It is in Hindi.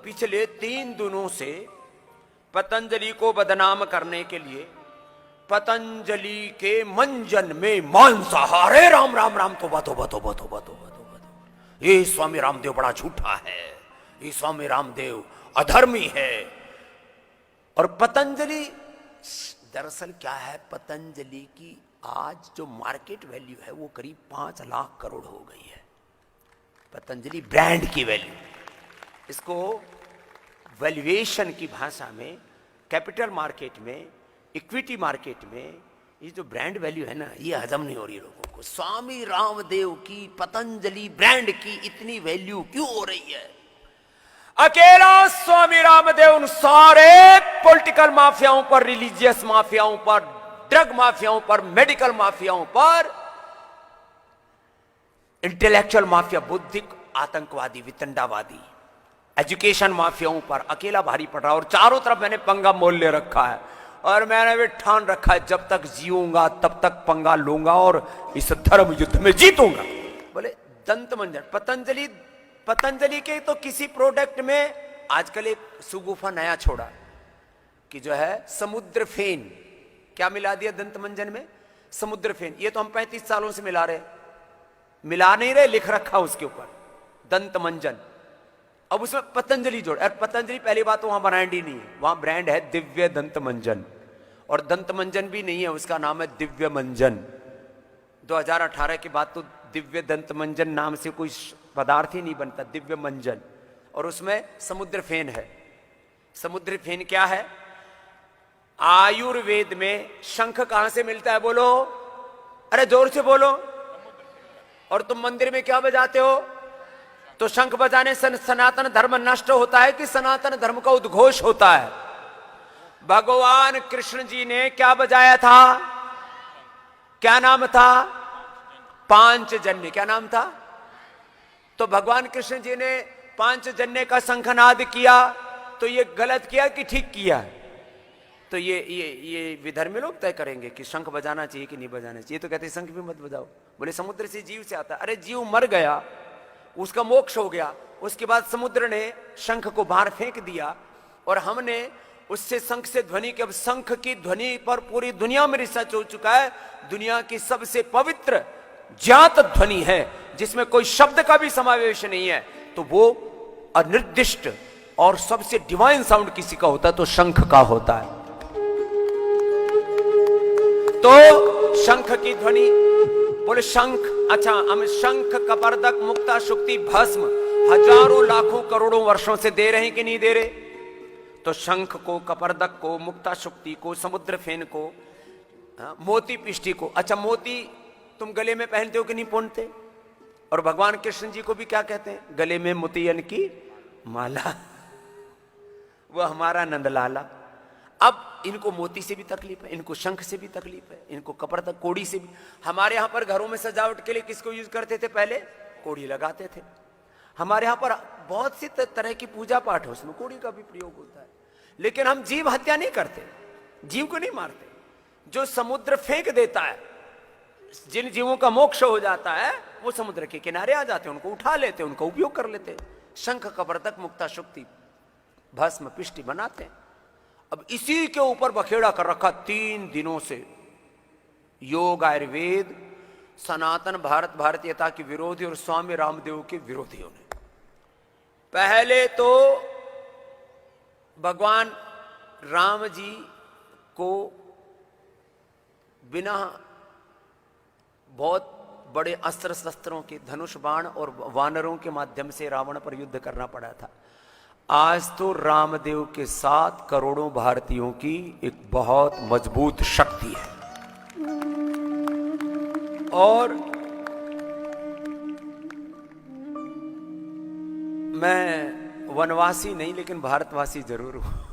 पिछले 3 दिनों से पतंजलि को बदनाम करने के लिए पतंजलि के मंजन में मांसाहार है। राम राम राम, तोबा तोबा तोबा तोबा तोबा तोबा। ये स्वामी रामदेव बड़ा झूठा है, ये स्वामी रामदेव अधर्मी है। और पतंजलि दरअसल क्या है, पतंजलि की आज जो मार्केट वैल्यू है वो करीब 5 लाख करोड़ हो गई है। पतंजलि ब्रांड की वैल्यू, इसको वैल्यूएशन की भाषा में, कैपिटल मार्केट में, इक्विटी मार्केट में, ये जो ब्रांड वैल्यू है ना, ये हजम नहीं हो रही लोगों को। स्वामी रामदेव की पतंजलि ब्रांड की इतनी वैल्यू क्यों हो रही है? अकेला स्वामी रामदेव उन सारे पॉलिटिकल माफियाओं पर, रिलीजियस माफियाओं पर, ड्रग माफियाओं पर, मेडिकल माफियाओं पर, इंटेलेक्चुअल माफिया, बौद्धिक आतंकवादी, वितंडावादी, एजुकेशन माफियाओं पर अकेला भारी पड़ रहा है। और चारों तरफ मैंने पंगा मोल ले रखा है और मैंने भी ठान रखा है, जब तक जीऊंगा तब तक पंगा लूंगा और इस धर्म युद्ध में जीतूंगा। बोले दंत मंजन, पतंजलि के तो किसी प्रोडक्ट में आजकल एक सुगुफा नया छोड़ा कि जो है समुद्र फेन, क्या मिला दिया दंत मंजन में? समुद्र फेन। ये तो हम 35 सालों से मिला रहे, मिला नहीं रहे, लिख रखा उसके ऊपर दंत मंजन। अब उसमें पतंजलि जोड़, और पतंजलि पहली बात तो वहां ब्रांड ही नहीं है, वहां ब्रांड है दिव्य दंत मंजन, और दंत मंजन भी नहीं है, उसका नाम है दिव्य मंजन। 2018 के बाद तो दिव्य दंत मंजन नाम से कोई पदार्थ ही नहीं बनता, दिव्य मंजन। और उसमें समुद्र फेन है। समुद्र फेन क्या है? आयुर्वेद में शंख कहां से मिलता है? बोलो, अरे जोर से बोलो। और तुम मंदिर में क्या बजाते हो? तो शंख बजाने से सनातन धर्म नष्ट होता है कि सनातन धर्म का उद्घोष होता है? भगवान कृष्ण जी ने क्या बजाया था? क्या नाम था? पांचजन्य। क्या नाम था? तो भगवान कृष्ण जी ने पांचजन्य का शंखनाद किया, तो ये गलत किया कि ठीक किया? तो ये विधर्मी लोग तय करेंगे कि शंख बजाना चाहिए कि नहीं बजाना चाहिए। तो कहते शंख भी मत बजाओ। बोले समुद्र से जीव से आता। अरे जीव मर गया, उसका मोक्ष हो गया, उसके बाद समुद्र ने शंख को बाहर फेंक दिया और हमने उससे शंख से ध्वनि के, अब शंख की ध्वनि पर पूरी दुनिया में रिसर्च हो चुका है। दुनिया की सबसे पवित्र ज्ञात ध्वनि है जिसमें कोई शब्द का भी समावेश नहीं है, तो वो अनिर्दिष्ट और सबसे डिवाइन साउंड किसी का होता है तो शंख का होता है। तो शंख की ध्वनि, बोले शंख, अच्छा हम शंख, कपर्दक, मुक्ता, शुक्ति, भस्म हजारों लाखों करोड़ों वर्षों से दे रहे हैं कि नहीं दे रहे? तो शंख को, कपर्दक को, मुक्ता शुक्ति को, समुद्र फेन को, मोती पिष्टी को। अच्छा मोती तुम गले में पहनते हो कि नहीं पहनते? और भगवान कृष्ण जी को भी क्या कहते हैं? गले में मोतियन की माला, वो हमारा नंदलाला। अब इनको मोती से भी तकलीफ है, इनको शंख से भी तकलीफ है, इनको कपर्दक, कोड़ी से भी। हमारे यहां पर घरों में सजावट के लिए किसको यूज करते थे? पहले कोड़ी लगाते थे। हमारे यहां पर बहुत सी तरह की पूजा पाठ है, उसमें कोड़ी का भी प्रयोग होता है। लेकिन हम जीव हत्या नहीं करते, जीव को नहीं मारते। जो समुद्र फेंक देता है, जिन जीवों का मोक्ष हो जाता है, वो समुद्र के किनारे आ जाते हैं, उनको उठा लेते हैं, उनका उपयोग कर लेते हैं। शंख, कपर्दक, मुक्ता, शुक्ति, भस्म, पिष्टी बनाते हैं। अब इसी के ऊपर बखेड़ा कर रखा 3 दिनों से योग, आयुर्वेद, सनातन भारत, भारतीयता के विरोधी और स्वामी रामदेव के विरोधियों ने। पहले तो भगवान राम जी को बिना बहुत बड़े अस्त्र शस्त्रों के, धनुष बाण और वानरों के माध्यम से रावण पर युद्ध करना पड़ा था। आज तो रामदेव के 7 करोड़ों भारतीयों की एक बहुत मजबूत शक्ति है। और मैं वनवासी नहीं लेकिन भारतवासी जरूर हूं।